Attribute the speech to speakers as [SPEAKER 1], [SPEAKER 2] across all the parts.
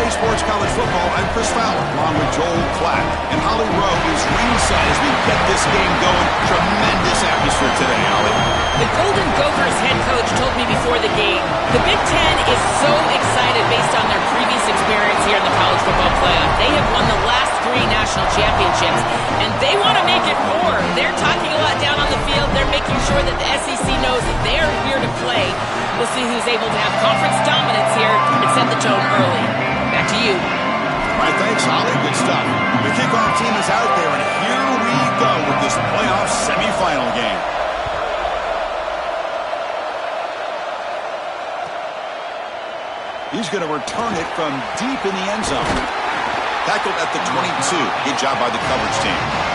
[SPEAKER 1] EA Sports College Football, I'm Chris Fowler, along with Joel Klatt. And Holly Rowe is ringside as we get this game going. Tremendous atmosphere today, Holly.
[SPEAKER 2] The Golden Gophers head coach told me before the game, the Big Ten is so excited based on their previous experience here in the college football playoff. They have won the last 3 national championships, and they want to make it more. They're talking a lot down on the field. They're making sure that the SEC knows that they are here to play. We'll see who's able to have conference dominance here and set the tone early. Back to you.
[SPEAKER 1] All right, thanks, Holly. Good stuff. The kickoff team is out there, and here we go with this playoff semifinal game. He's going to return it from deep in the end zone. Tackled at the 22. Good job by the coverage team.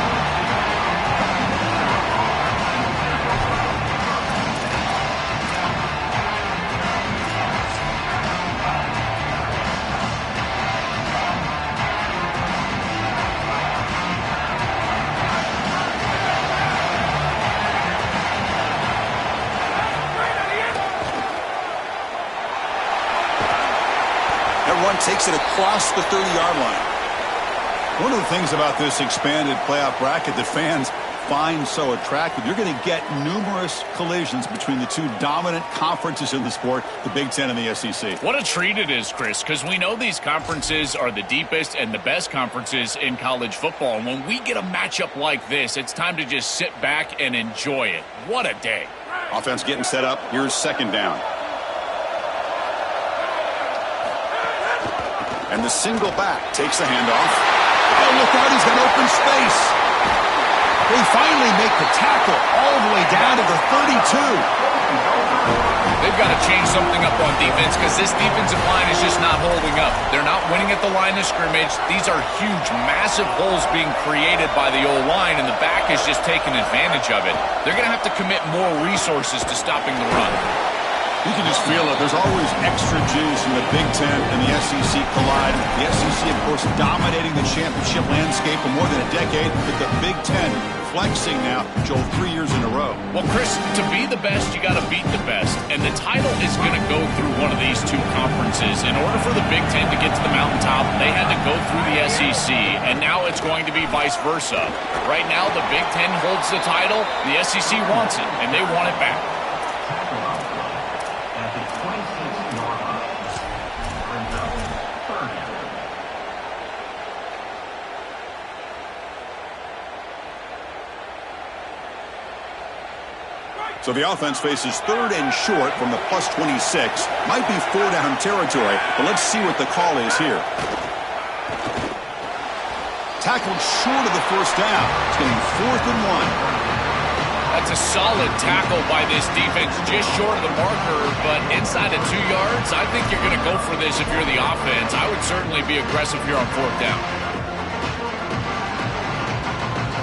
[SPEAKER 1] Takes it across the 30-yard line. One of the things about this expanded playoff bracket that fans find so attractive, you're going to get numerous collisions between the two dominant conferences in the sport, the Big Ten and the SEC.
[SPEAKER 3] What a treat it is, Chris, because we know these conferences are the deepest and the best conferences in college football. And when we get a matchup like this, it's time to just sit back and enjoy it. What a day.
[SPEAKER 1] Offense getting set up. Here's second down. And the single back takes the handoff. Oh, look out, he's got open space. They finally make the tackle all the way down to the 32.
[SPEAKER 3] They've got to change something up on defense because this defensive line is just not holding up. They're not winning at the line of scrimmage. These are huge, massive holes being created by the O-line, and the back is just taking advantage of it. They're going to have to commit more resources to stopping the run.
[SPEAKER 1] You can just feel it. There's always extra juice in the Big Ten and the SEC collide. The SEC, of course, dominating the championship landscape for more than a decade, but the Big Ten flexing now, Joel, 3 years in a row.
[SPEAKER 3] Well, Chris, to be the best, you got to beat the best, and the title is going to go through one of these two conferences. In order for the Big Ten to get to the mountaintop, they had to go through the SEC, and now it's going to be vice versa. Right now, the Big Ten holds the title, the SEC wants it, and they want it back.
[SPEAKER 1] So the offense faces third and short from the plus 26. Might be 4-down territory, but let's see what the call is here. Tackled short of the first down. It's going to be 4th and 1.
[SPEAKER 3] That's a solid tackle by this defense, just short of the marker, but inside of 2 yards. I think you're going to go for this if you're the offense. I would certainly be aggressive here on 4th down.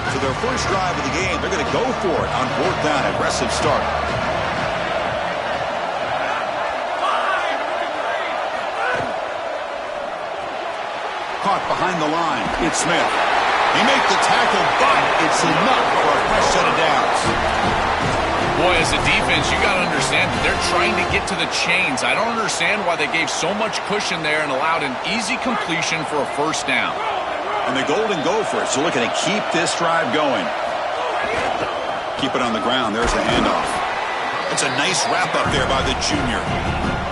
[SPEAKER 1] So their first drive of the game, they're going to go for it on 4th down. Aggressive start. Caught behind the line. It's Smith. He makes the tackle, but it's enough for a fresh set of downs.
[SPEAKER 3] Boy, as a defense, you got to understand that they're trying to get to the chains. I don't understand why they gave so much cushion there and allowed an easy completion for a first down.
[SPEAKER 1] And the Golden Gophers are looking to keep this drive going. Keep it on the ground. There's the handoff. It's a nice wrap up there by the junior.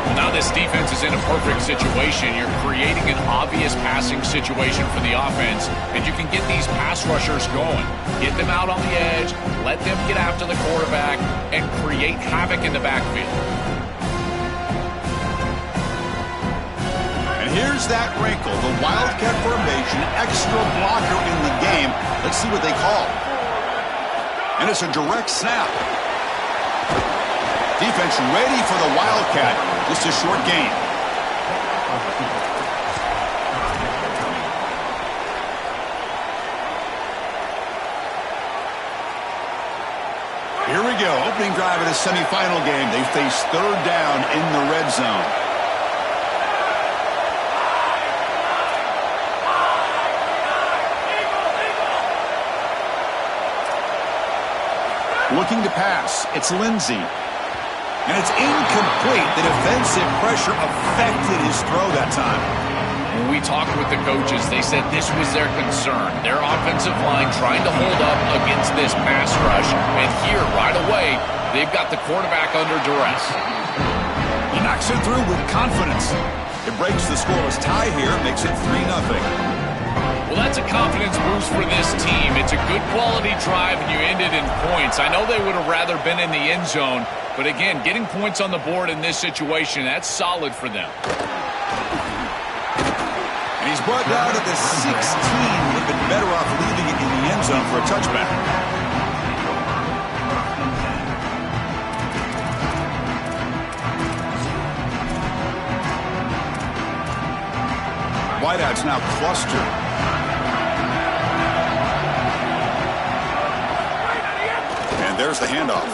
[SPEAKER 3] Well, now this defense is in a perfect situation. You're creating an obvious passing situation for the offense, and you can get these pass rushers going. Get them out on the edge, let them get after the quarterback, and create havoc in the backfield.
[SPEAKER 1] Here's that wrinkle, the Wildcat formation, extra blocker in the game. Let's see what they call. And it's a direct snap. Defense ready for the Wildcat. Just a short gain. Here we go, opening drive of the semifinal game. They face 3rd down in the red zone. Looking to pass. It's Lindsey. And it's incomplete. The defensive pressure affected his throw that time.
[SPEAKER 3] when we talked with the coages, they said this was their concern. Their offensive line trying to hold up against this pass rush. And here, right away, they've got the quarterback under duress.
[SPEAKER 1] He knocks it through with confidence. It breaks the scoreless tie here, makes it 3-0.
[SPEAKER 3] Well, that's a confidence boost for this team. It's a good quality drive, and you ended in points. I know they would have rather been in the end zone, but again, getting points on the board in this situation, that's solid for them.
[SPEAKER 1] And he's brought down at the 16. Would have been better off leaving it in the end zone for a touchback. Wideouts now clustered. And there's the handoff.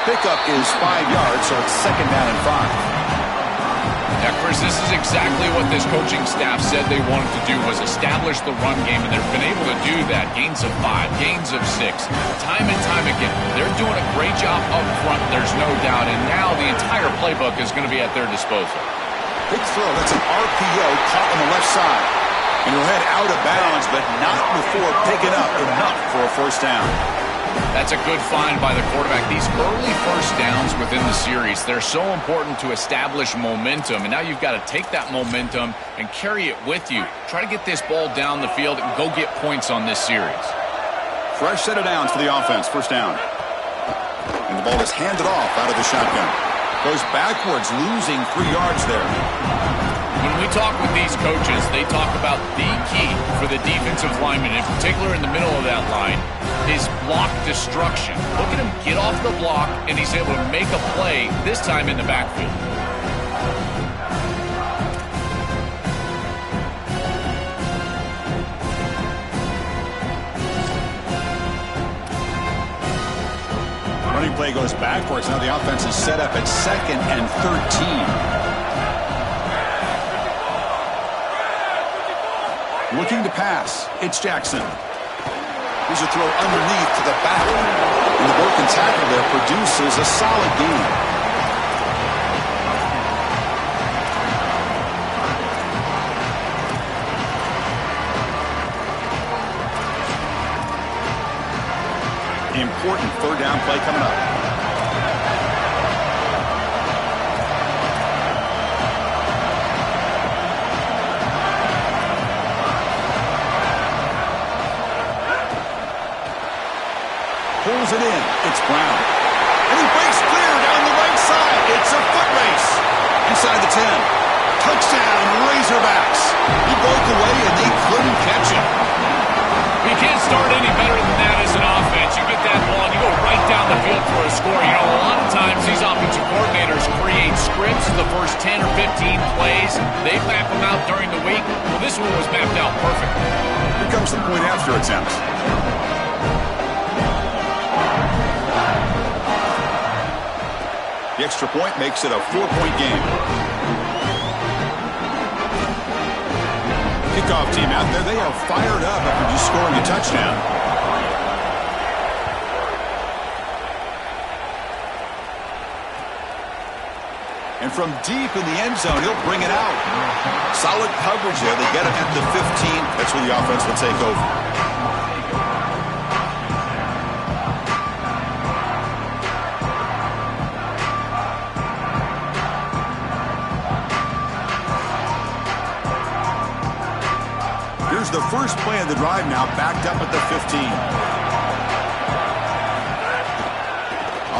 [SPEAKER 1] Pickup is 5 yards, so it's 2nd down and 5.
[SPEAKER 3] Now, Chris, this is exactly what this coaching staff said they wanted to do, was establish the run game, and they've been able to do that. Gains of 5, gains of 6, time and time again. They're doing a great job up front, there's no doubt, and now the entire playbook is going to be at their disposal.
[SPEAKER 1] Big throw. That's an RPO caught on the left side. And he'll head out of bounds, but not before picking up enough for a first down.
[SPEAKER 3] That's a good find by the quarterback. These early first downs within the series, they're so important to establish momentum. And now you've got to take that momentum and carry it with you. Try to get this ball down the field and go get points on this series.
[SPEAKER 1] Fresh set of downs for the offense. First down. And the ball is handed off out of the shotgun. Goes backwards, losing 3 yards there.
[SPEAKER 3] When we talk with these coaches, they talk about the key for the defensive lineman, in particular in the middle of that line, is block destruction. Look at him get off the block, and he's able to make a play, this time in the backfield.
[SPEAKER 1] Running play goes backwards. Now the offense is set up at 2nd and 13. Looking to pass. It's Jackson. Here's a throw underneath to the back. And the broken tackle there produces a solid gain. Important 3rd down play coming up. Pulls it in. It's Brown. And he breaks clear down the right side. It's a foot race. Inside the 10. Touchdown, Razorbacks. He broke away and they couldn't catch him.
[SPEAKER 3] You can't start any better than that as an offense. You get that ball and you go right down the field for a score. You know, a lot of times these offensive coordinators create scripts the first 10 or 15 plays. They map them out during the week. Well, this one was mapped out perfectly.
[SPEAKER 1] Here comes the point after attempt. The extra point makes it a 4-point game. Kickoff team out there. They are fired up after just scoring a touchdown. And from deep in the end zone, he'll bring it out. Solid coverage there. They get it at the 15. That's where the offense will take over. The first play of the drive now backed up at the 15.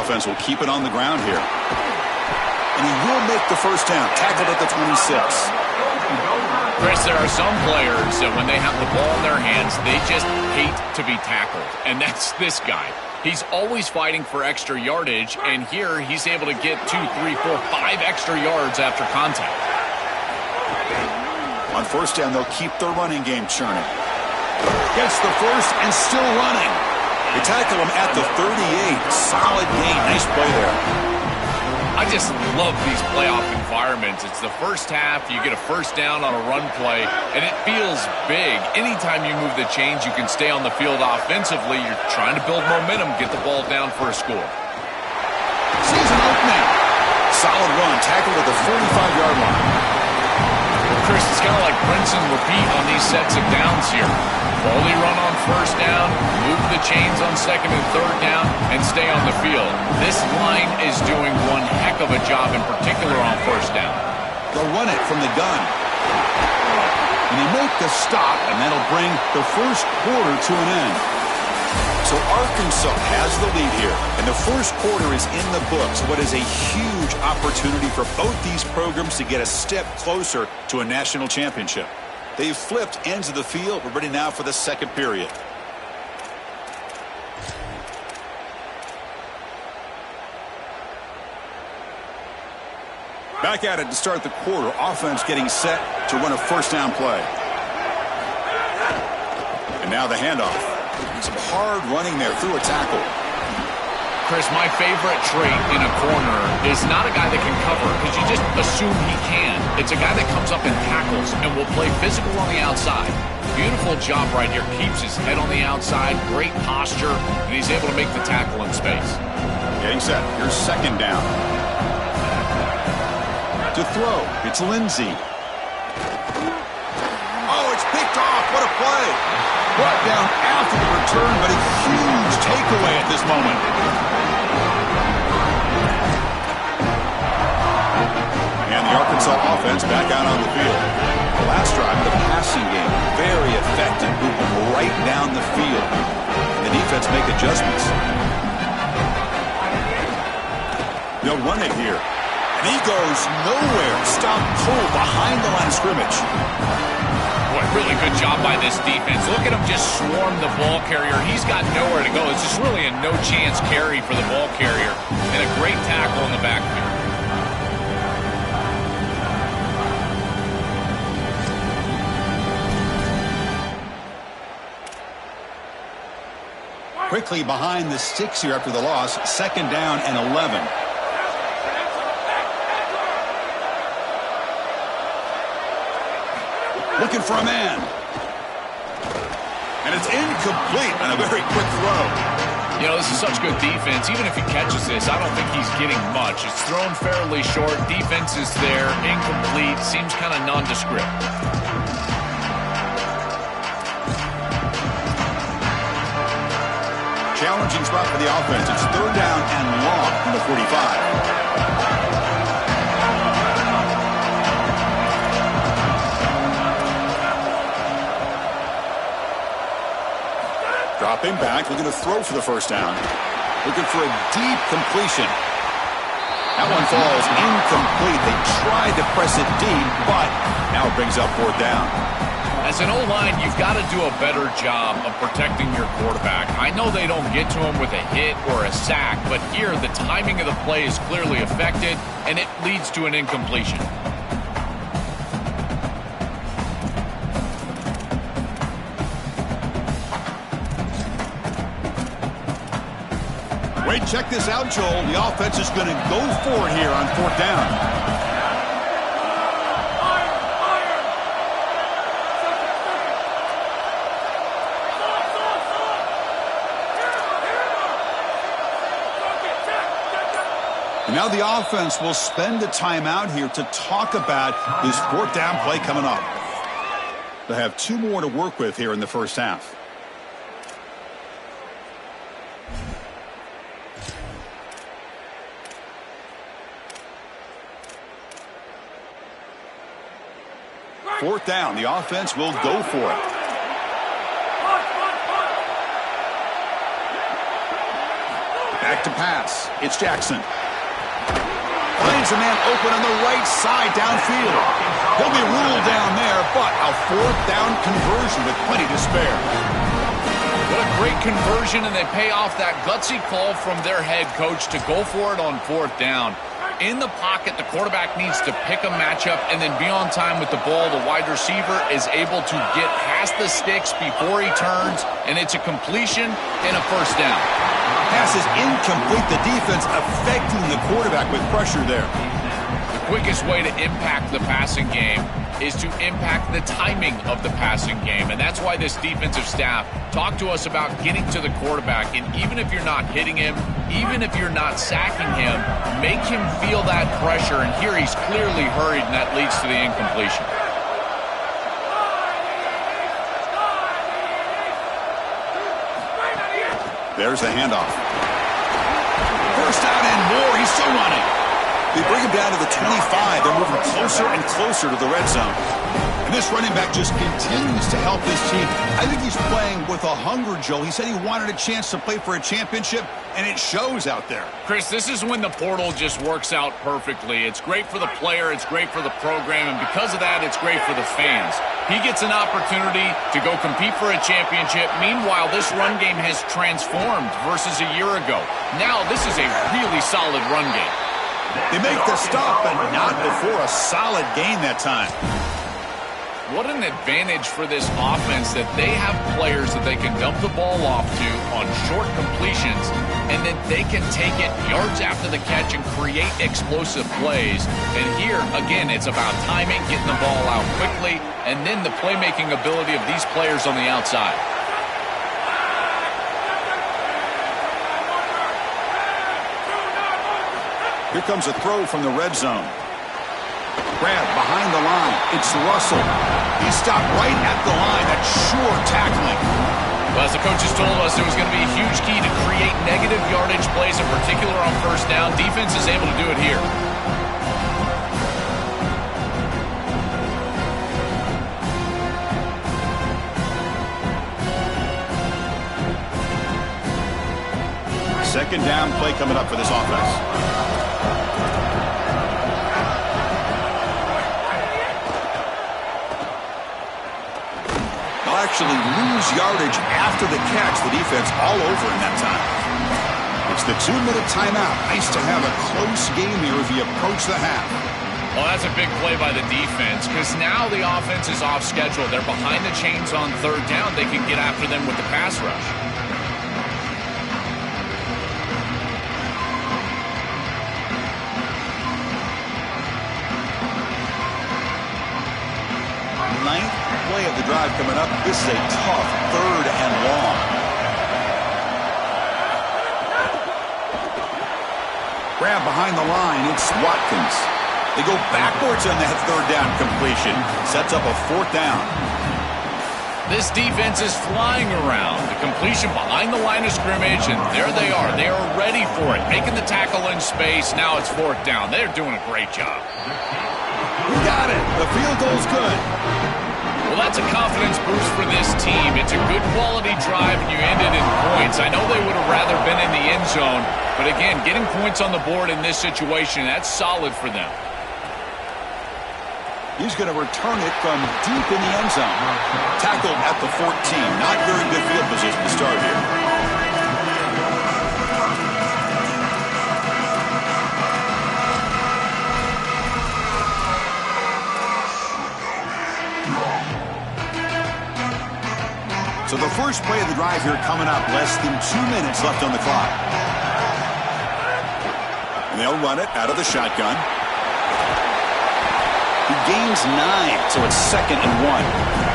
[SPEAKER 1] Offense will keep it on the ground here. And he will make the first down. Tackled at the 26.
[SPEAKER 3] Chris, there are some players that when they have the ball in their hands, they just hate to be tackled. And that's this guy. He's always fighting for extra yardage, and here he's able to get 2, 3, 4, 5 extra yards after contact.
[SPEAKER 1] On first down, they'll keep their running game churning. Gets the first and still running. They tackle him at the 38. Solid gain. Nice play there.
[SPEAKER 3] I just love these playoff environments. It's the first half. You get a first down on a run play, and it feels big. Anytime you move the chains, you can stay on the field offensively. You're trying to build momentum, get the ball down for a score.
[SPEAKER 1] Season opening. Solid run. Tackled at the 45-yard line.
[SPEAKER 3] rinse and repeat on these sets of downs here. Only run on first down, move the chains on second and third down, and stay on the field. This line is doing one heck of a job, in particular on first down.
[SPEAKER 1] They'll run it from the gun. And they make the stop, and that'll bring the first quarter to an end. So Arkansas has the lead here, and the first quarter is in the books. What is a huge opportunity for both these programs to get a step closer to a national championship. They've flipped ends of the field. We're ready now for the second period. Back at it to start the quarter. Offense getting set to run a first down play. And now the handoff. Some hard running there through a tackle.
[SPEAKER 3] Chris, my favorite trait in a corner is not a guy that can cover because you just assume he can. It's a guy that comes up and tackles and will play physical on the outside. Beautiful job right here. Keeps his head on the outside. Great posture. And he's able to make the tackle in space.
[SPEAKER 1] Getting set. Here's second down. To throw. It's Lindsey. Oh, it's picked off. What a play. Brought down after the return, but a huge takeaway at this moment. And the Arkansas offense back out on the field. The last drive of the passing game, very effective, moving right down the field. And the defense make adjustments. They'll run it here. And he goes nowhere. Stop cold behind the line of scrimmage.
[SPEAKER 3] Boy, really good job by this defense. Look at him just swarm the ball carrier. He's got nowhere to go. It's just really a no-chance carry for the ball carrier. And a great tackle in the backfield.
[SPEAKER 1] Quickly behind the sticks here after the loss. Second down and 11. Looking for a man. And it's incomplete on a very quick throw.
[SPEAKER 3] You know, this is such good defense. Even if he catches this, I don't think he's getting much. It's thrown fairly short. Defense is there. Incomplete. Seems kind of nondescript.
[SPEAKER 1] Challenging spot for the offense. It's third down and long from the 45. Dropping back, looking to throw for the first down. Looking for a deep completion. That one falls incomplete. They tried to press it deep, but now it brings up fourth down.
[SPEAKER 3] As an O-line, you've got to do a better job of protecting your quarterback. I know they don't get to him with a hit or a sack, but here the timing of the play is clearly affected, and it leads to an incompletion.
[SPEAKER 1] Wait, check this out, Joel. The offense is going to go for it here on fourth down. And now the offense will spend the timeout here to talk about this fourth down play coming up. They'll have two more to work with here in the first half. Fourth down, the offense will go for it. Back to pass. It's Jackson. Finds a man open on the right side downfield. He'll be ruled down there, but a fourth down conversion with plenty to spare.
[SPEAKER 3] What a great conversion, and they pay off that gutsy call from their head coach to go for it on fourth down. In the pocket, the quarterback needs to pick a matchup and then be on time with the ball. The wide receiver is able to get past the sticks before he turns, and it's a completion and a first down.
[SPEAKER 1] Pass is incomplete. The defense affecting the quarterback with pressure there.
[SPEAKER 3] The quickest way to impact the passing game is to impact the timing of the passing game, and that's why this defensive staff talk to us about getting to the quarterback, and even if you're not hitting him, even if you're not sacking him, make him feel that pressure, and here he's clearly hurried, and that leads to the incompletion.
[SPEAKER 1] There's the handoff. First down and more. He's still running. They bring him down to the 25. They're moving closer and closer to the red zone. And this running back just continues to help this team. I think he's playing with a hunger, Joe. He said he wanted a chance to play for a championship, and it shows out there.
[SPEAKER 3] Chris, this is when the portal just works out perfectly. It's great for the player, it's great for the program, and because of that, it's great for the fans. He gets an opportunity to go compete for a championship. Meanwhile, this run game has transformed versus a year ago. Now, this is a really solid run game.
[SPEAKER 1] They make the stop, but not before a solid gain that time.
[SPEAKER 3] What an advantage for this offense that they have players that they can dump the ball off to on short completions, and then they can take it yards after the catch and create explosive plays. And here, again, it's about timing, getting the ball out quickly, and then the playmaking ability of these players on the outside.
[SPEAKER 1] Here comes a throw from the red zone. Grab behind the line. It's Russell. He stopped right at the line. That's sure tackling.
[SPEAKER 3] Well, as the coaches told us, it was going to be a huge key to create negative yardage plays, in particular on first down. Defense is able to do it here.
[SPEAKER 1] Second down play coming up for this offense. Actually lose yardage after the catch. The defense all over in that time. It's the 2-minute timeout. Nice to have a close game here as we approach the half.
[SPEAKER 3] Well, that's a big play by the defense because now the offense is off schedule. They're behind the chains on third down. They can get after them with the pass rush.
[SPEAKER 1] Ninth play of the drive coming up. This is a tough third and long. Grab behind the line. It's Watkins. They go backwards on that third down completion. Sets up a fourth down.
[SPEAKER 3] This defense is flying around. The completion behind the line of scrimmage, and there they are. They are ready for it. Making the tackle in space. Now it's fourth down. They're doing a great job.
[SPEAKER 1] We got it. The field goal's good.
[SPEAKER 3] Well, that's a confidence boost for this team. It's a good quality drive, and you ended in points. I know they would have rather been in the end zone, but again, getting points on the board in this situation, that's solid for them.
[SPEAKER 1] He's going to return it from deep in the end zone. Tackled at the 14. Not very good field position to start here. So the first play of the drive here coming up. Less than 2 minutes left on the clock. And they'll run it out of the shotgun. He gains 9, so it's 2nd and 1.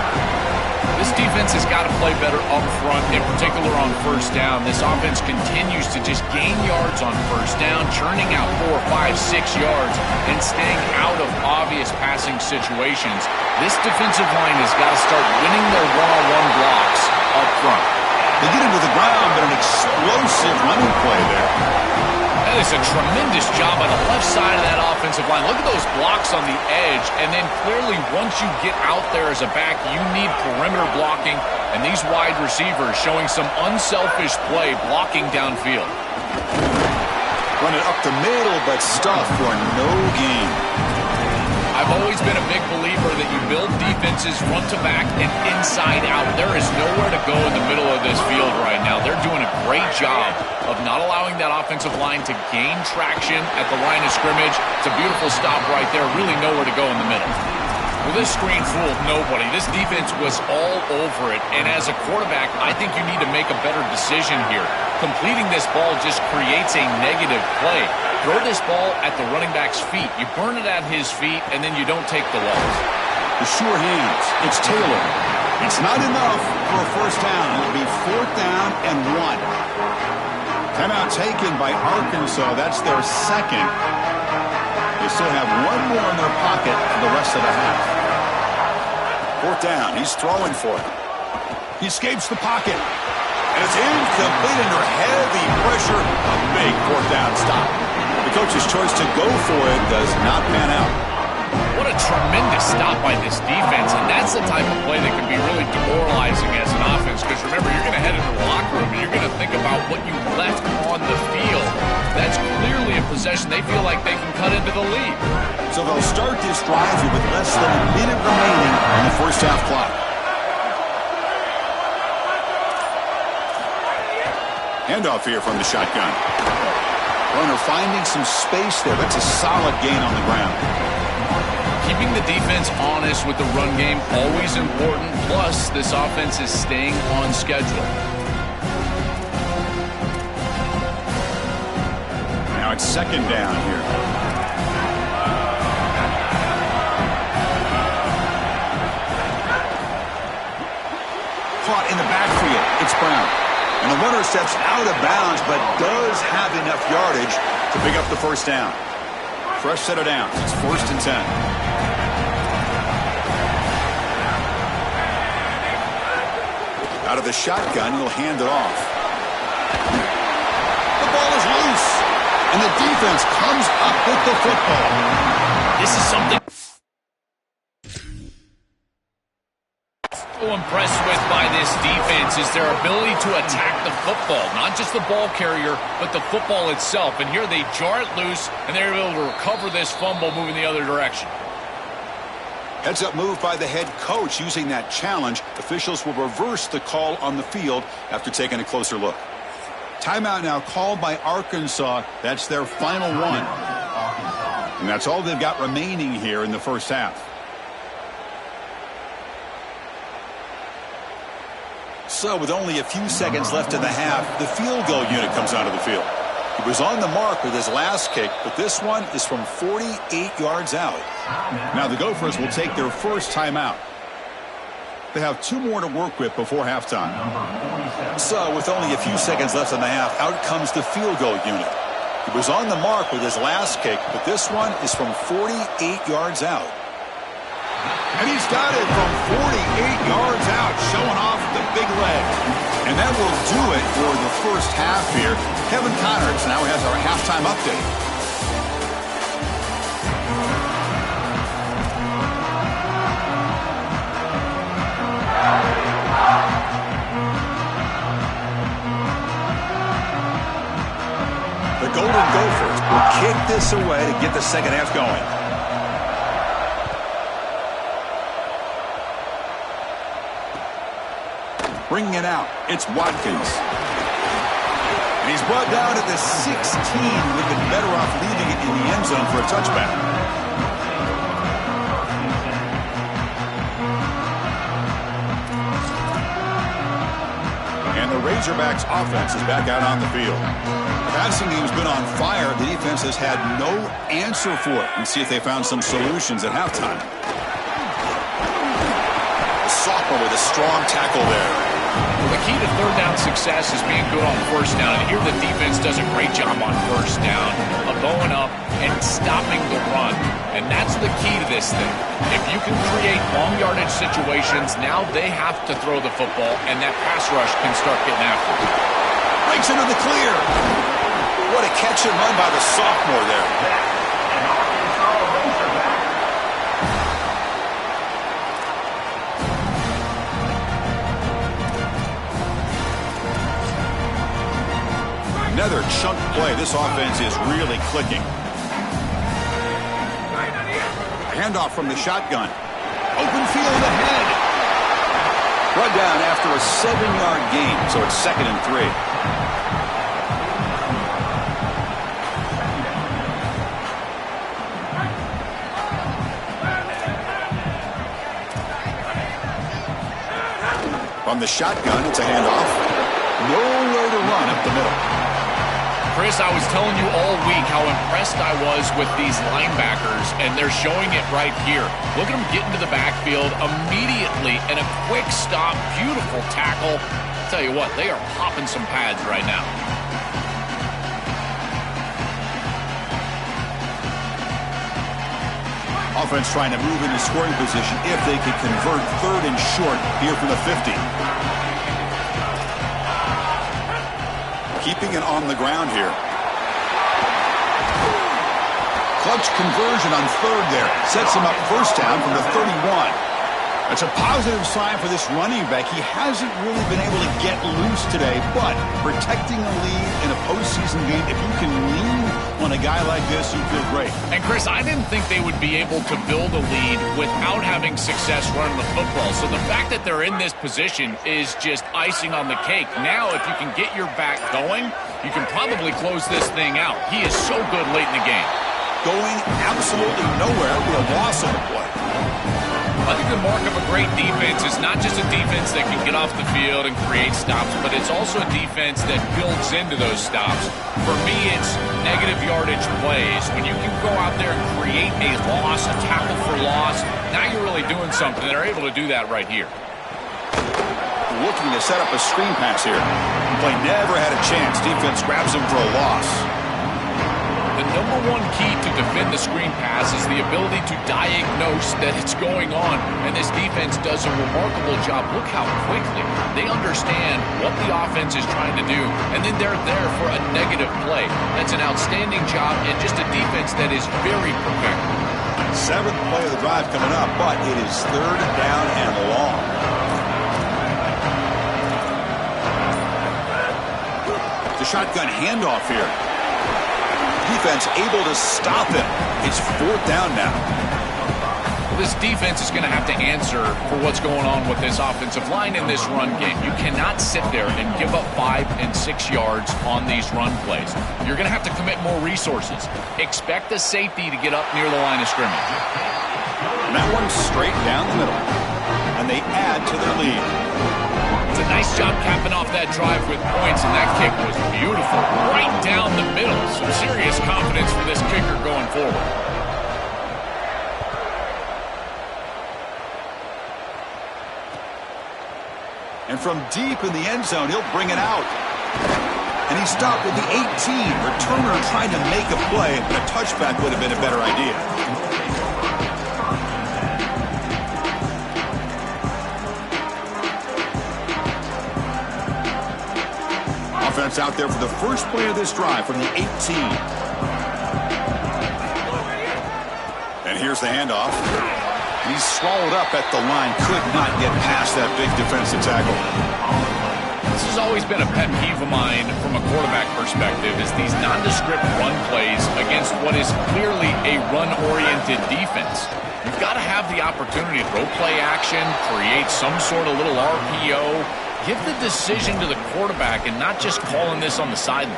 [SPEAKER 3] This defense has got to play better up front, in particular on first down. This offense continues to just gain yards on first down, churning out 4, 5, 6 yards, and staying out of obvious passing situations. This defensive line has got to start winning their one-on-one blocks up front.
[SPEAKER 1] They get into the ground, but an explosive running play there.
[SPEAKER 3] That is a tremendous job on the left side of that offensive line. Look at those blocks on the edge, and then clearly once you get out there as a back, you need perimeter blocking, and these wide receivers showing some unselfish play blocking downfield.
[SPEAKER 1] Run it up the middle, but stuffed for no gain.
[SPEAKER 3] I've always been a big believer that you build defenses front to back and inside out. There is nowhere to go in the middle of this field right now. They're doing a great job of not allowing that offensive line to gain traction at the line of scrimmage. It's a beautiful stop right there. Really nowhere to go in the middle. Well, this screen fooled nobody. This defense was all over it. And as a quarterback, I think you need to make a better decision here. Completing this ball just creates a negative play. Throw this ball at the running back's feet. You burn it at his feet, and then you don't take the loss.
[SPEAKER 1] The sure hands. It's Taylor. It's not enough for a first down. It'll be 4th down and 1. Timeout taken by Arkansas. That's their second. They still have one more in their pocket for the rest of the half. 4th down. He's throwing for it. He escapes the pocket. And it's incomplete under heavy pressure. A big fourth down stop. The coach's choice to go for it does not pan out.
[SPEAKER 3] What a tremendous stop by this defense, and that's the type of play that can be really demoralizing as an offense, because remember, you're going to head into the locker room and you're going to think about what you left on the field. That's clearly a possession they feel like they can cut into the lead.
[SPEAKER 1] So they'll start this drive here with less than a minute remaining on the first half clock. Handoff here from the shotgun. Runner finding some space there. That's a solid gain on the ground.
[SPEAKER 3] Keeping the defense honest with the run game, always important. Plus, this offense is staying on schedule.
[SPEAKER 1] Now it's second down here. Caught in the backfield. It's Brown. And the runner steps out of bounds, but does have enough yardage to pick up the first down. Fresh set of downs. It's 1st and 10. Out of the shotgun, he'll hand it off. The ball is loose, and the defense comes up with the football.
[SPEAKER 3] This is something so impressed with by this defense is their ability to attack the football. Not just the ball carrier, but the football itself. And here they jar it loose, and they're able to recover this fumble moving the other direction.
[SPEAKER 1] Heads up move by the head coach using that challenge. Officials will reverse the call on the field after taking a closer look. Timeout now called by Arkansas. That's their final one. And that's all they've got remaining here in the first half. So with only a few seconds left in the half, the field goal unit comes onto the field. He was on the mark with his last kick, but this one is from 48 yards out. Now the Gophers will take their first timeout. They have 2 more to work with before halftime. So with only a few seconds left in the half, out comes the field goal unit. He was on the mark with his last kick, but this one is from 48 yards out. And he's got it from 48 yards out, showing off the big leg. And that will do it for the first half here. Kevin Connors now has our halftime update. The Golden Gophers will kick this away to get the second half going. Bringing it out, it's Watkins. And he's brought down at the 16. Would have been better off leaving it in the end zone for a touchback. And the Razorbacks offense is back out on the field. The passing game's been on fire. The defense has had no answer for it. And see if they found some solutions at halftime. The sophomore with a strong tackle there.
[SPEAKER 3] Well, the key to third down success is being good on first down. And here the defense does a great job on first down of going up and stopping the run. And that's the key to this thing. If you can create long yardage situations, now they have to throw the football, and that pass rush can start getting after it.
[SPEAKER 1] Breaks into the clear. What a catch and run by the sophomore there. Another chunk play. This offense is really clicking. Handoff from the shotgun. Open field ahead. Run down after a 7-yard gain, so it's 2nd and 3. From the shotgun, it's a handoff. Nowhere to run up the middle.
[SPEAKER 3] Chris, I was telling you all week how impressed I was with these linebackers, and they're showing it right here. Look at them get into the backfield immediately, and a quick stop, beautiful tackle. I'll tell you what, they are popping some pads right now.
[SPEAKER 1] Offense trying to move into scoring position if they can convert 3rd and short here from the 50. keeping it on the ground here. Clutch conversion on third there. Sets him up first down from the 31. It's a positive sign for this running back. He hasn't really been able to get loose today, but protecting a lead in a postseason game, if you can lean on a guy like this, you feel great.
[SPEAKER 3] And, Chris, I didn't think they would be able to build a lead without having success running the football. So the fact that they're in this position is just icing on the cake. Now, if you can get your back going, you can probably close this thing out. He is so good late in the game.
[SPEAKER 1] Going absolutely nowhere with a loss on the play.
[SPEAKER 3] I think the mark of a great defense is not just a defense that can get off the field and create stops, but it's also a defense that builds into those stops. For me, it's negative yardage plays. When you can go out there and create a loss, a tackle for loss, now you're really doing something. They're able to do that right here.
[SPEAKER 1] Looking to set up a screen pass here. The play never had a chance. Defense grabs him for a loss.
[SPEAKER 3] The number one key to defend the screen pass is the ability to diagnose that it's going on, and this defense does a remarkable job. Look how quickly they understand what the offense is trying to do, and then they're there for a negative play. That's an outstanding job and just a defense that is very prepared.
[SPEAKER 1] Seventh play of the drive coming up, but it is third down and long. The shotgun handoff here. Defense able to stop him. It's fourth down now.
[SPEAKER 3] This defense is going to have to answer for what's going on with this offensive line in this run game. You cannot sit there and give up 5 and 6 yards on these run plays. You're going to have to commit more resources. Expect the safety to get up near the line of scrimmage.
[SPEAKER 1] And that one's straight down the middle. And they add to their lead.
[SPEAKER 3] It's a nice job capping off that drive with points, and that kick was beautiful. Right down the middle. Some serious confidence for this kicker going forward.
[SPEAKER 1] And from deep in the end zone, he'll bring it out. And he stopped with the 18. Returner trying to make a play, but a touchback would have been a better idea. Offense out there for the first play of this drive from the 18. And here's the handoff. He's swallowed up at the line. Could not get past that big defensive tackle.
[SPEAKER 3] This has always been a pet peeve of mine from a quarterback perspective, is these nondescript run plays against what is clearly a run-oriented defense. You've got to have the opportunity to throw play action, create some sort of little RPO, give the decision to the quarterback and not just calling this on the sideline.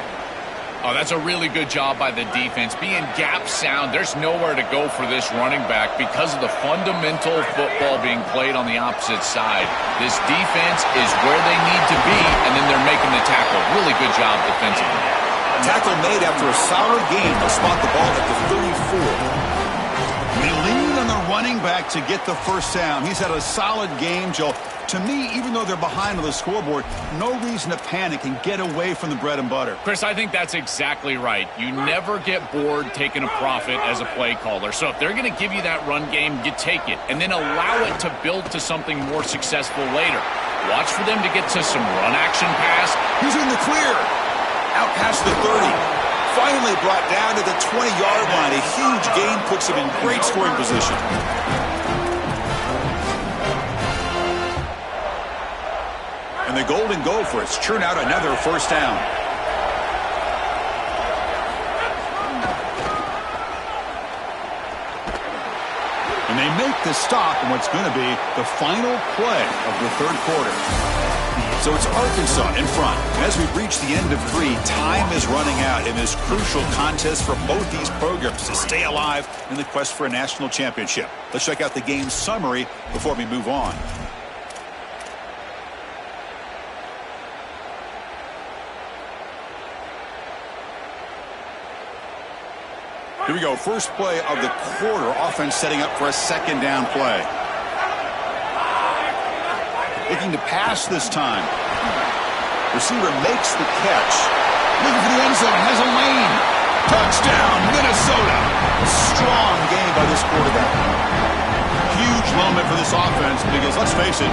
[SPEAKER 3] Oh, that's a really good job by the defense. Being gap sound, there's nowhere to go for this running back because of the fundamental football being played on the opposite side. This defense is where they need to be, and then they're making the tackle. Really good job defensively.
[SPEAKER 1] Tackle made after a solid game. They'll spot the ball at the 34. They lean on the running back to get the first down. He's had a solid game, Joe. To me, even though they're behind on the scoreboard, no reason to panic and get away from the bread and butter.
[SPEAKER 3] Chris, I think that's exactly right. You never get bored taking a profit as a play caller. So if they're going to give you that run game, you take it, and then allow it to build to something more successful later. Watch for them to get to some run action pass.
[SPEAKER 1] He's in the clear. Out past the 30. Finally brought down to the 20-yard line. A huge gain puts him in great scoring position. And the Golden Gophers churn out another first down. And they make the stop in what's going to be the final play of the third quarter. So it's Arkansas in front. As we reach the end of 3, time is running out in this crucial contest for both these programs to stay alive in the quest for a national championship. Let's check out the game summary before we move on. Here we go. First play of the quarter. Offense setting up for a second down play. Looking to pass this time. Receiver makes the catch. Looking for the end zone. Has a lane. Touchdown, Minnesota. A strong game by this quarterback. Huge moment for this offense because, let's face it,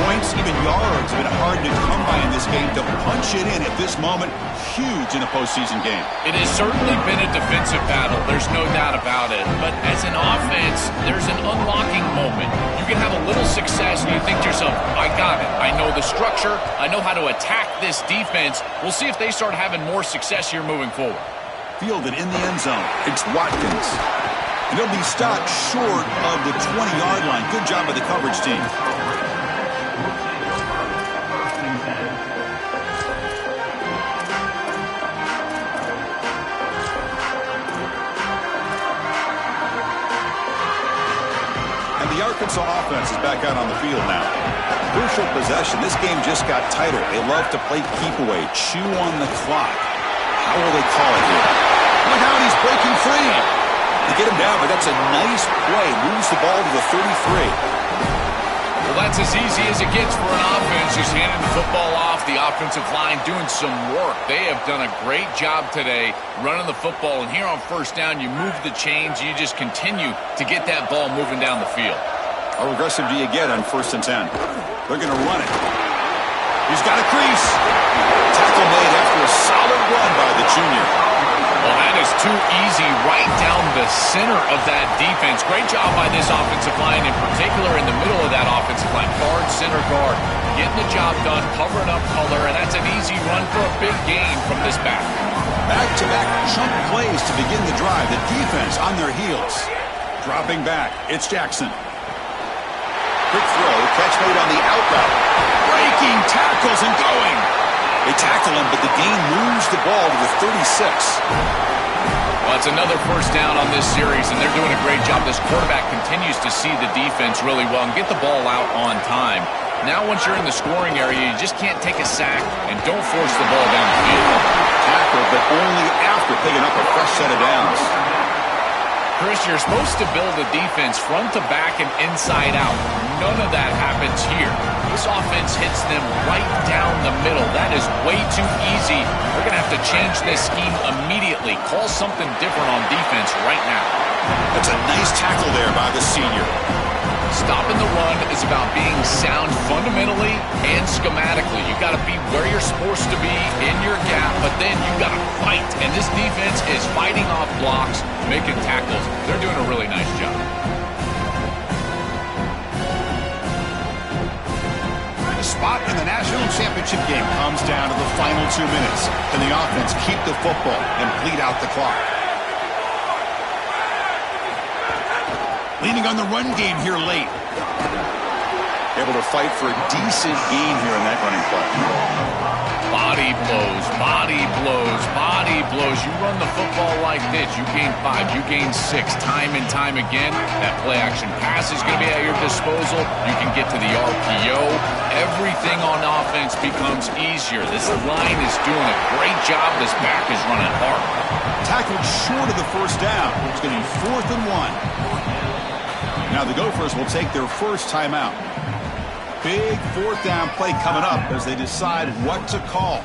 [SPEAKER 1] points, even yards, have been hard to come by in this game. To punch it in at this moment, huge in a postseason game.
[SPEAKER 3] It has certainly been a defensive battle. There's no doubt about it. But as an offense, there's an unlocking moment. You can have a little success and you think to yourself, I got it. I know the structure. I know how to attack this defense. We'll see if they start having more success here moving forward.
[SPEAKER 1] Fielded in the end zone. It's Watkins. And he'll be stopped short of the 20-yard line. Good job by the coverage team. And the Arkansas offense is back out on the field now. Crucial possession. This game just got tighter. They love to play keep away, chew on the clock. How will they call it here? Look out, he's breaking free. To get him down, but that's a nice play. Moves the ball to the 33.
[SPEAKER 3] Well, that's as easy as it gets for an offense. Just handing the football off. The offensive line doing some work. They have done a great job today running the football. And here on first down, you move the chains. You just continue to get that ball moving down the field.
[SPEAKER 1] How aggressive do you get on 1st and 10? They're going to run it. He's got a crease. Tackle made after a solid run by the junior.
[SPEAKER 3] Well, that is too easy right down the center of that defense. Great job by this offensive line, in particular in the middle of that offensive line. Guard, center guard, getting the job done, covering up color, and that's an easy run for a big gain from this back.
[SPEAKER 1] Back-to-back chunk plays to begin the drive. The defense on their heels. Dropping back, it's Jackson. Quick throw, catch made on the out route. Breaking tackles and going. They tackle him, but the gain moves the ball to the 36.
[SPEAKER 3] Well, it's another first down on this series, and they're doing a great job. This quarterback continues to see the defense really well and get the ball out on time. Now, once you're in the scoring area, you just can't take a sack and don't force the ball down the field.
[SPEAKER 1] Tackle, but only after picking up a fresh set of downs.
[SPEAKER 3] Chris, you're supposed to build a defense front to back and inside out. None of that happens here. This offense hits them right down the middle. That is way too easy. They're going to have to change this scheme immediately. Call something different on defense right now.
[SPEAKER 1] That's a nice tackle there by the senior.
[SPEAKER 3] Stopping the run is about being sound fundamentally and schematically. You got to be where you're supposed to be in your gap, but then you got to fight. And this defense is fighting off blocks, making tackles. They're doing a really nice job.
[SPEAKER 1] The spot in the national championship game comes down to the final 2 minutes. Can the offense keep the football and bleed out the clock? Leaning on the run game here late. Able to fight for a decent gain here in that running play.
[SPEAKER 3] Body blows, body blows, body blows. You run the football like this, you gain 5, you gain 6, time and time again. That play action pass is going to be at your disposal. You can get to the RPO. Everything on offense becomes easier. This line is doing a great job. This back is running hard.
[SPEAKER 1] Tackled short of the first down. It's going to be 4th and 1. Now the Gophers will take their first timeout. Big 4th down play coming up as they decide what to call.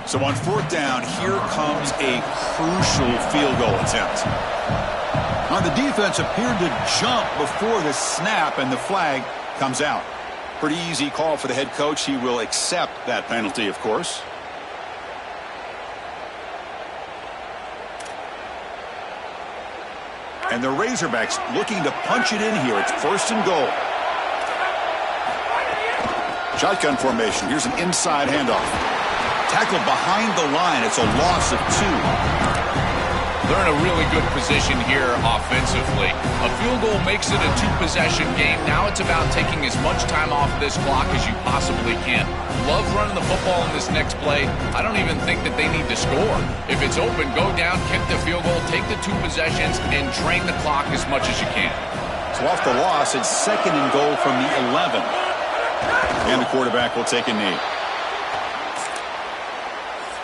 [SPEAKER 1] So on 4th down, here comes a crucial field goal attempt. Now the defense appeared to jump before the snap, and the flag comes out. Pretty easy call for the head coach. He will accept that penalty, of course. And the Razorbacks looking to punch it in here. It's 1st and goal. Shotgun formation. Here's an inside handoff. Tackled behind the line. It's a loss of 2.
[SPEAKER 3] They're in a really good position here offensively. A field goal makes it a 2-possession game. Now it's about taking as much time off this clock as you possibly can. Love running the football in this next play. I don't even think that they need to score. If it's open, go down, kick the field goal, take the 2 possessions, and drain the clock as much as you can.
[SPEAKER 1] So off the loss, it's 2nd and goal from the 11. And the quarterback will take a knee.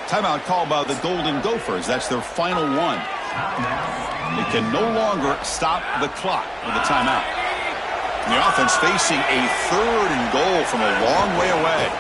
[SPEAKER 1] Timeout called by the Golden Gophers. That's their final one. It can no longer stop the clock with a timeout. And the offense facing a 3rd and goal from a long way away.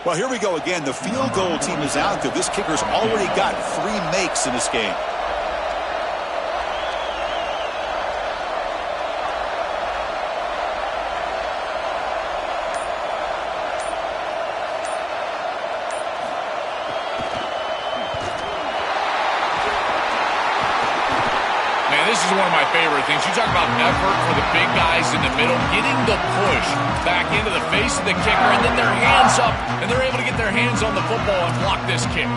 [SPEAKER 1] Well, here we go again. The field goal team is out there. This kicker's already got 3 makes in this game.
[SPEAKER 3] This is one of my favorite things. You talk about effort for the big guys in the middle, getting the push back into the face of the kicker, and then their hands up, and they're able to get their hands on the football and block this kick.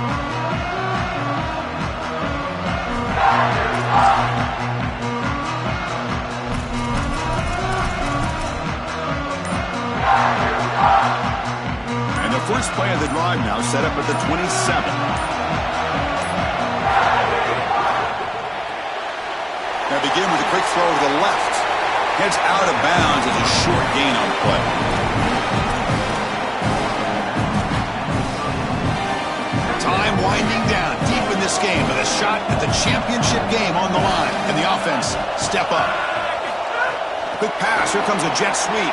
[SPEAKER 1] And the first play of the drive now set up at the 27. Now begin with a quick throw to the left. Heads out of bounds as a short gain on play. Time winding down deep in this game with a shot at the championship game on the line. And the offense step up. Quick pass. Here comes a jet sweep.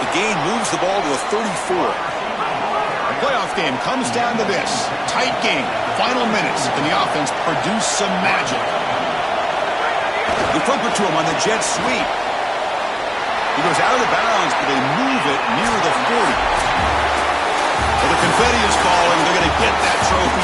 [SPEAKER 1] The gain moves the ball to the 34. The playoff game comes down to this. Tight game. Final minutes. And the offense produced some magic. They flip it to him on the jet sweep. He goes out of bounds, but they move it near the 40. Well, the confetti is falling. They're going to get that trophy